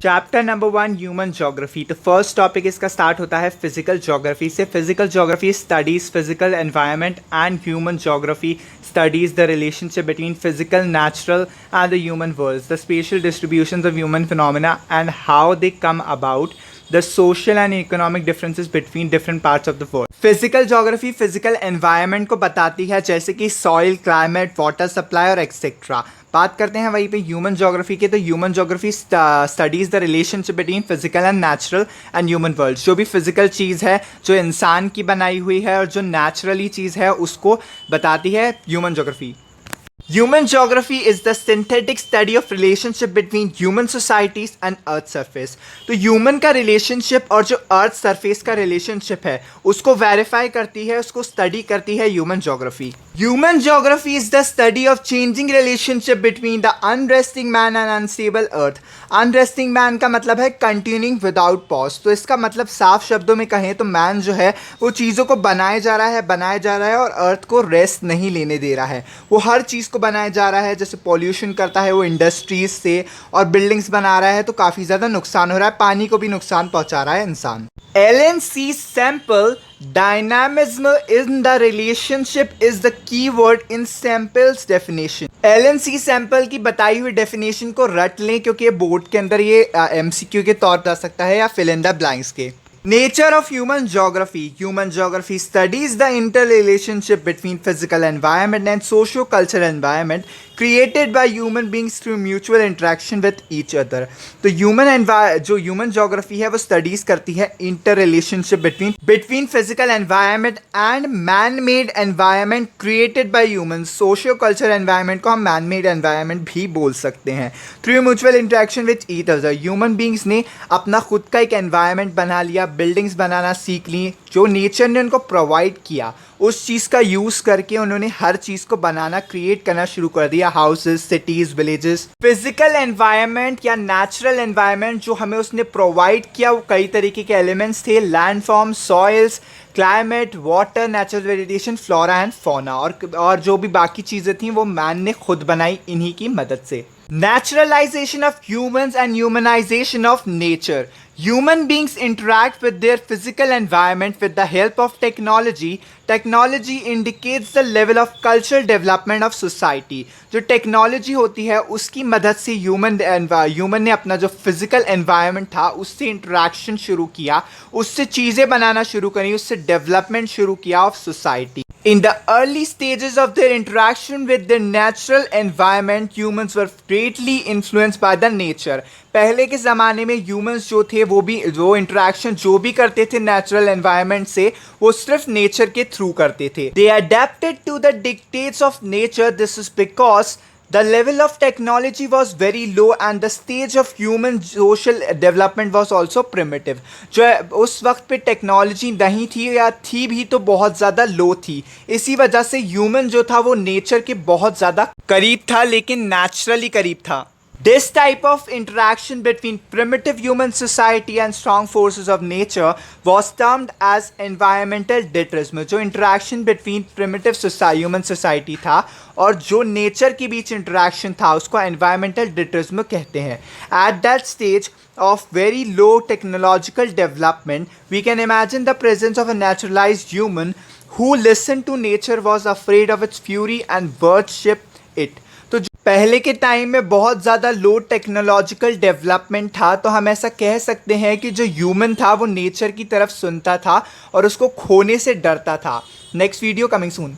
Chapter number 1 human geography. तो first topic इसका start होता है फिजिकल ज्योग्राफी से। Physical geography studies physical environment and human geography studies the relationship between physical, natural and the human worlds, the spatial distributions of human phenomena and how they come about, the social and economic differences between different parts of the world. Physical geography physical environment को बताती है, जैसे कि soil, climate, water supply और etcetera. बात करते हैं वहीं पे ह्यूमन ज्योग्राफी के, तो human geography studies the relationship between physical and natural and human world. जो भी फिजिकल चीज़ है जो इंसान की बनाई हुई है और जो नेचुरली चीज़ है उसको बताती है human geography. Human geography is the synthetic study of relationship between human societies and earth surface। तो human का relationship और जो earth surface का relationship है उसको verify करती है, उसको study करती है human geography। Human geography is the study of changing relationship between the unresting man and unstable earth। Unresting man का मतलब है continuing without pause। तो इसका मतलब साफ शब्दों में कहें तो man जो है वो चीज़ों को बनाया जा रहा है और अर्थ को रेस्ट नहीं लेने दे रहा है। वो हर चीज़ को बनाया जा रहा है, जैसे पॉल्यूशन करता है वो इंडस्ट्रीज से, और बिल्डिंग्स बना रहा है तो काफ़ी ज़्यादा नुकसान हो रहा है, पानी को भी नुकसान पहुंचा रहा है इंसान। LNC sample dynamism in the relationship is the key word in sample's definition। LNC sample की बताई हुई डेफिनेशन को रट लें, क्योंकि ये बोर्ड के अंदर ये MCQ के तौर पर आ सकता है या fill in the blanks के। Nature of human geography। Human geography studies the interrelationship between physical environment and socio-cultural environment created by human beings through mutual interaction with each other। तो जो human geography है वो studies करती है interrelationship between physical environment and man-made environment created by humans। socio-cultural environment को हम man-made environment भी बोल सकते हैं। through mutual interaction with each other, human beings ने अपना खुद का एक environment बना लिया, बिल्डिंग्स बनाना सीख ली, जो नेचर ने उनको प्रोवाइड किया उस चीज़ का यूज़ करके उन्होंने हर चीज़ को बनाना, क्रिएट करना शुरू कर दिया, houses, cities, villages. Physical environment या नेचुरल एनवायरनमेंट जो हमें उसने प्रोवाइड किया वो कई तरीके के एलिमेंट्स थे, landform, soils, climate, water, natural vegetation, flora and fauna, और जो भी बाकी चीज़ें थी वो मैन ने खुद बनाई इन्हीं की मदद से। Naturalization of humans and humanization of nature। Human beings interact with their physical environment with the help of technology। Technology indicates the level of cultural development of society। जो टेक्नोलॉजी होती है उसकी मदद से ह्यूमन ने अपना जो फिजिकल एनवायरनमेंट था उससे इंटरेक्शन शुरू किया, उससे चीज़ें बनाना शुरू करी, उससे डेवलपमेंट शुरू किया of society. In the early stages of their interaction with their natural environment, humans were greatly influenced by the nature। पहले के ज़माने में ह्यूमंस जो थे वो इंटरेक्शन जो भी करते थे नेचुरल एनवायरनमेंट से वो सिर्फ नेचर के थ्रू करते थे। They adapted to the dictates of nature। This is because the level of technology was very low and the stage of human social development was also primitive। जो उस वक्त पे टेक्नोलॉजी नहीं थी या थी भी तो बहुत ज़्यादा लो थी, इसी वजह से ह्यूमन जो था वो नेचर के बहुत ज़्यादा करीब था, लेकिन नेचुरली करीब था। This type of interaction between primitive human society and strong forces of nature was termed as environmental determinism। जो interaction between primitive human society था और जो nature के बीच interaction था उसको environmental determinism कहते हैं। At that stage of very low technological development, we can imagine the presence of a naturalized human who listened to nature, was afraid of its fury and worshipped it। तो पहले के time में बहुत ज़्यादा लो technological development था, तो हम ऐसा कह सकते हैं कि जो ह्यूमन था वो नेचर की तरफ सुनता था और उसको खोने से डरता था। Next video coming soon.